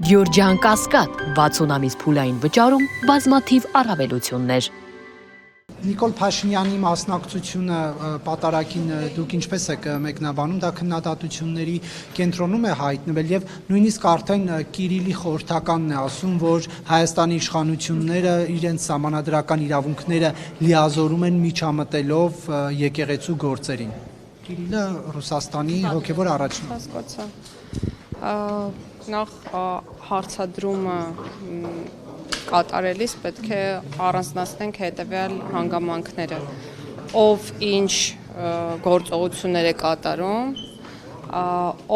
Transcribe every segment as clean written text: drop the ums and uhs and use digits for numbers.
Գյորջյան Կասկադ 60 ամիս փուլային վճարում բազմաթիվ առավելություններ։ Նիկոլ Փաշինյանի մասնակցությունը պատարագին դուք ինչպես եք մեկնաբանում, դա քննադատությունների կենտրոնում է հայտնվել եւ նույնիսկ արդեն Կիրիլի խորհրդականն է ասում, որ Հայաստանի իշխանությունները իրենց սահմանադրական իրավունքները լիազորում են միջամտելով եկեղեցու գործերին։ Կիրիլը Ռուսաստանի հոգևոր առաջնորդն է։ Նախ հարցադրումը կատարելիս պետք է առանձնացնենք հետևյալ հանգամանքները, ով ինչ գործողություններ է կատարում,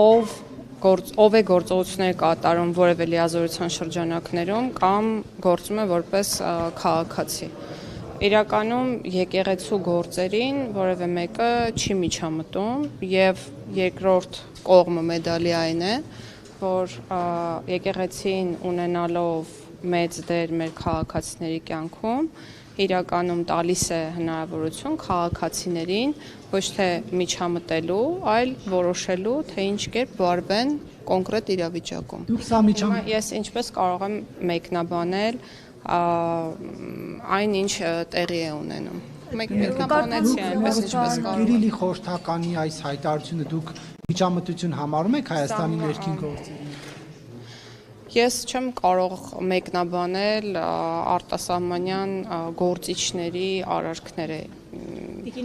ով է գործողություններ կատարում որևէ լիազորության շրջանակներում կամ գործում է որպես քաղաքացի։ Իրականում եկեղեցու գործերին որևէ մեկը չի միջամտում եւ երկրորդ կողմը մեդալի այն է, որ եկեղեցին ունենալով մեծ դեր մեր քաղաքացիների կյանքում իրականում տալիս է հնարավորություն քաղաքացիներին ոչ թե միջամտելու, այլ որոշելու, թե ինչ կերպ վարվեն կոնկրետ իրավիճակում։ Ես ինչպես կարող եմ մեկնաբանել այն ինչ տեղի է ունենում։ Մեկնաբանեցի այնպես ինչպես կարող եմ։ Կիրիլի խորհրդականի այս հայտարարությունը դուք միջամտություն համարում եք Հայաստանի ներքին գործերին։ Ես չեմ կարող մեկնաբանել արտասահմանյան գործիչների արարքները։ Դուք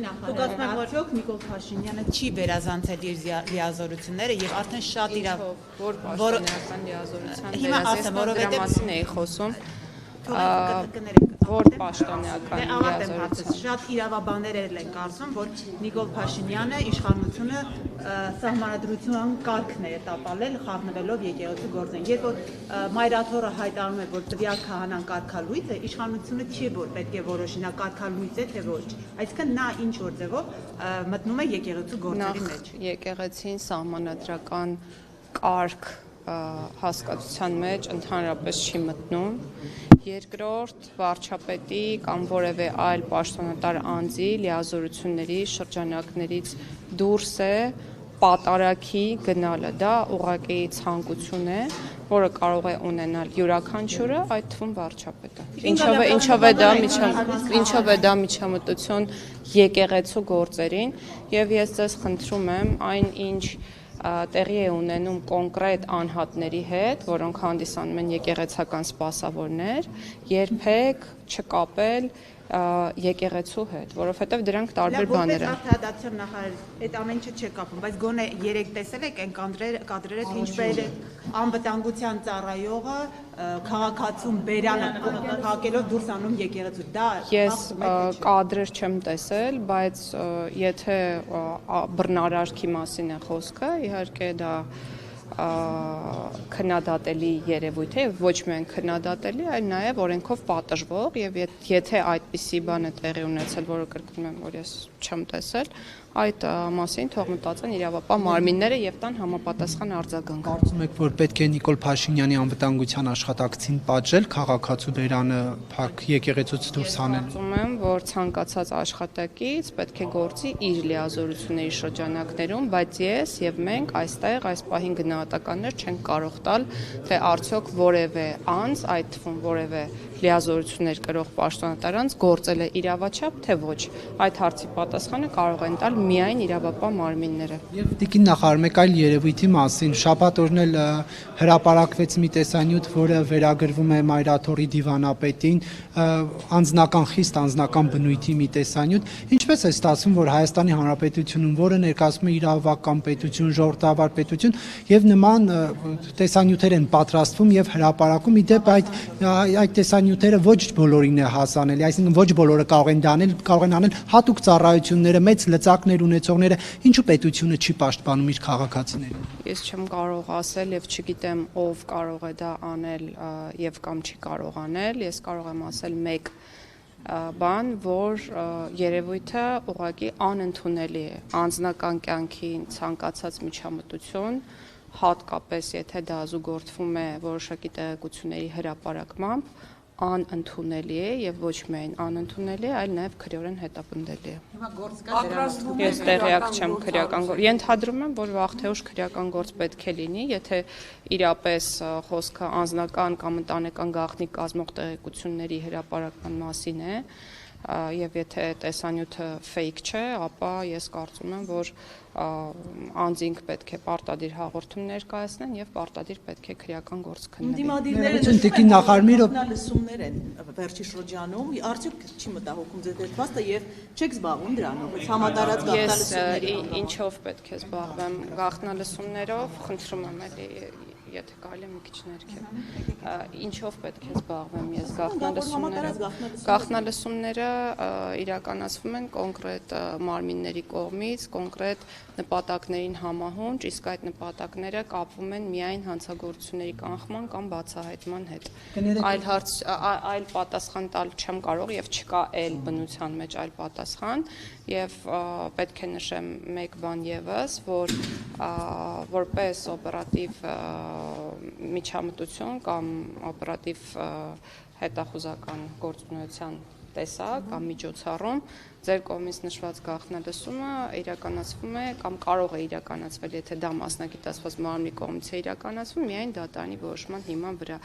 ասում եք, որ Նիկոլ Փաշինյանը չի վերազանցել իր լիազորությունները եւ արդեն շատ որ պաշտոնական լիազորության դրա մասին էի խոսում։ Որ պաշտոնական լիազորություն։ Շատ իրավաբաններ են կարծում, որ Նիկոլ Փաշինյանը իշխանությունը սահմանադրության կարգն է տապալել խառնվելով եկեղեցու գործին։ Երբ որ մայրաթորը հայտարարում է, որ տվյալ քահանան կարգալույծ է, իշխանությունը չի որ պետք է որոշի նա կարգալույծ է թե ոչ։ Այսինքն նա ինչ որ ձևով մտնում է եկեղեցու գործերի մեջ։ Եկեղեցին սահմանադրական կարգ հասկացության մեջ ընդհանրապես չի մտնում։ Երկրորդ վարչապետի կամ որևէ այլ պաշտոնատար անձի լիազորությունների շրջանակներից դուրս է պատարագի գնալը, դա ուղղակի ցանկություն է, որը կարող է ունենալ յուրաքանչյուրը, այդ թվում վարչապետը։ Ինչով է դա միջամտություն եկեղեցու գործերին, եւ ես ձեզ խնդրում եմ այն ինչ տեղի է ունենում կոնկրետ անհատների հետ, որոնք հանդիսանում են եկեղեցական սպասավորներ, երբեք չկապել եկեղեցու հետ, որովհետև դրանք տարբեր բաներ են։ Որպես արտահայտության նախարար այդ ամեն ինչը չի կապում, բայց գոնե երեք տեսել եք այն կադրերը, թե ինչպես է անվտանգության ծառայողը քաղաքացուն բերանը փակելով դուրս անում եկեղեցու։ Դա ես կադրեր չեմ տեսել, բայց եթե բռնարարքի մասին է խոսքը, իհարկե դա քննադատելի երևույթ է, ոչ միայն քննադատելի, այլ նաև օրենքով պատժվող եւ եթե այդպիսի բան է տեղի ունեցել, որը կրկնում եմ, որ ես չեմ տեսել, այդ մասին թող մտածեն իրավապահ մարմինները եւ տան համապատասխան արձագանք։ Կարծում եք, որ պետք է Նիկոլ Փաշինյանի անվտանգության աշխատակցին պատժել քաղաքացու բերանը փակ եկեղեցուց դուրս հանել։ Կարծում եմ, որ ցանկացած աշխատակից պետք է գործի իր լիազորությունների շրջանակներում, բայց ես եւ մենք այստեղ այս պահին գնահատականներ չենք կարող տալ, թե արդյոք որևէ անձ, այդ թվում որևէ լիազորություններ կրող պաշտոնատար անձ գործել է իրավաչափ, թե ոչ։ Այդ հարցի պատասխանը կարող են տալ միայն իրավապահ մարմինները։ Եվ տիկին նախարար, մեկ այլ երևույթի մասին, շաբաթ օրն էլ հրապարակվեց մի տեսանյութ, որը վերագրվում է Մայրաթորի դիվանապետին, խիստ անձնական բնույթի մի տեսանյութ։ Ինչպես է ստացվում, որ Հայաստանի Հանրապետությունում, որը ներկայացնում է իրավական պետություն, ժողովրդավար պետություն, եւ նման տեսանյութեր են պատրաստվում եւ հրապարակում, իդեպ այդ տեսանյութերը ոչ բոլորին է հասանելի, այսինքն ոչ բոլորը կարող են անել հատուկ ծառայությունները, մեծ լծակներ ունեցողները, ինչու պետությունը չի պաշտպանում իր քաղաքացիներին։ Ես չեմ կարող ասել եւ չգիտեմ ով կարող է դա անել եւ կամ չի կարող անել, ես կարող եմ ասել մեկ բան, որ երևույթը ուղղակի անընդունելի է, անձնական կյանքին ցանկացած միջամտություն, հատկապես եթե դա զուգորդվում է որոշակի տեղեկությունների հրապարակմամբ, անընդունելի է եւ ոչ միայն անընդունելի, այլ նաեւ քրեորեն հետապնդելի է։ Հիմա գործ կա դրանից։ Ես տեղյակ չեմ քրեական գործ։ Ենթադրում եմ, որ վաղ թե ուշ քրեական գործ պետք է լինի, եթե իրապես խոսքը անձնական կամ ընտանեկան գաղտնի կազմող տեղեկությունների հրապարակման մասին է, եւ եթե տեսանյութը fake չէ, ապա ես կարծում եմ, որ անձինք պետք է պարտադիր հաղորդում ներկայացնեն եւ պարտադիր պետք է քրեական գործ քննվի։ Տիկին նախարարմիրով լսումներ են վերջի շրջանում, արդյոք չի մտահոգում ձեր դեպքաստը եւ չեք զբաղվում դրանով, համատարած գաղտնալսումներով։ Ես ինչով պետք է զբաղվեմ գաղտնալսումներով, խնդրում եմ էլի եթե կարելի մի քիչ ներքև։ Ինչով պետք է զբաղվեմ ես գաղտնալսումներով։ Գաղտնալսումները իրականացվում են կոնկրետ մարմինների կողմից, կոնկրետ նպատակներին համահունչ, իսկ այդ նպատակները կապվում են միայն հանցագործությունների կանխման կամ բացահայտման հետ։ Այլ պատասխան տալ չեմ կարող եւ չկա այլ բնության մեջ այլ պատասխան եւ պետք է նշեմ մեկ բան եւս, որ որպես օպերատիվ միջամտություն կամ օպերատիվ հետախուզական գործունեության տեսակ կամ միջոցառում ձեր կողմից նշված գաղտնալսումը իրականացվում է կամ կարող է իրականացվել, եթե դա մասնագիտացված մարմնի կողմից է իրականացվում, միայն դատարանի որոշման հիման վրա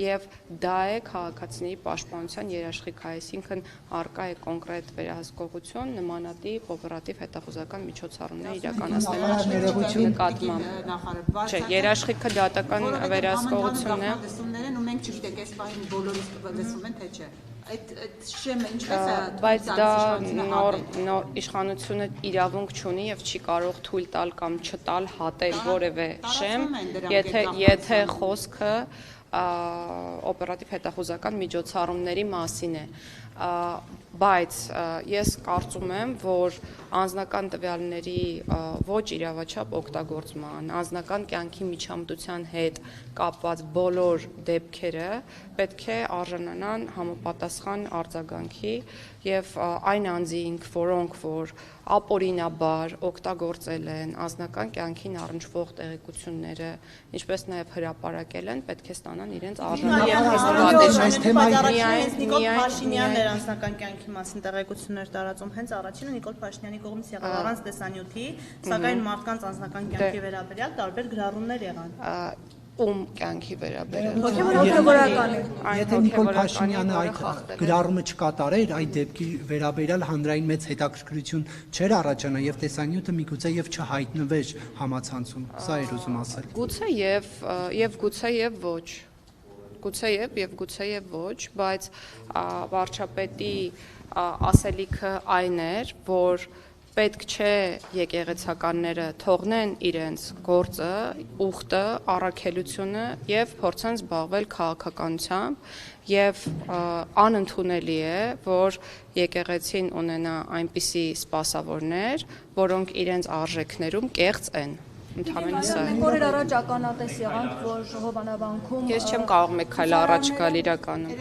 եւ դա է քաղաքացիների պաշտպանության երաշխիքը, այսինքն արկա է կոնկրետ վերահսկողություն նմանատիպ օպերատիվ հետախուզական միջոցառումներ իրականացնելու նկատմամբ։ Չէ, երաշխիքը դատական վերահսկողությունն է։ Լսումներն ու մենք չգիտենք այս բանը բոլորից լսում են թե չէ։ Այդ շեմը ինչպես է, բայց դա նոր իշխանությունը իրավունք չունի եւ չի կարող թույլ տալ կամ չտալ հատել որևէ շեմ, եթե խոսքը օպերատիվ հետախուզական միջոցառումների մասին է, բայց ես կարծում եմ, որ անձնական տվյալների ոչ իրավաչափ օգտագործման, անձնական կյանքի միջամտության հետ կապված բոլոր դեպքերը պետք է արժանանան համապատասխան արձագանքի եւ այն անձինք, որոնք որ ապօրինաբար օգտագործել են անձնական կյանքին առնչվող տեղեկությունները, ինչպես նաեւ հրապարակել են, պետք է ստանան իրենց Նիկոլ Փաշինյանն էր անձնական կյանքի մասին տեղեկություններ տարածում, հենց առաջինը Նիկոլ Փաշինյանի կողմից եղավ առանց տեսանյութի, սակայն մարդկանց անձնական կյանքի վերաբերյալ տարբեր գրառումներ եղան։ Ում կյանքի վերաբերյալ։ Հոգևորականի։ Եթե Նիկոլ Փաշինյանը այդ գրառումը չկատարեր, այդ դեպքի վերաբերյալ հանրային մեծ հետաքրքրություն չէր առաջանա եւ տեսանյութը միգուցե եւ չհայտնվեր համացանցում։ Սա էր ուզում ասել։ Գուցե եւ ոչ։ Գուցե եւ ոչ, բայց վարչապետի ասելիքը այն էր, որ պետք չէ եկեղեցականները թողնեն իրենց գործը, ուխտը, առաքելությունը եւ փորձեն զբաղվել քաղաքականությամբ եւ անընդունելի է, որ եկեղեցին ունենա այնպիսի սպասավորներ, որոնք իրենց արժեքներում կեղծ են։ Ընդհանրապես սա է։ Մենք օրեր առաջ ականատես եղանք, որ Հովանավանքում Ես չեմ կարող մեկ քայլ առաջ գալ իրականում։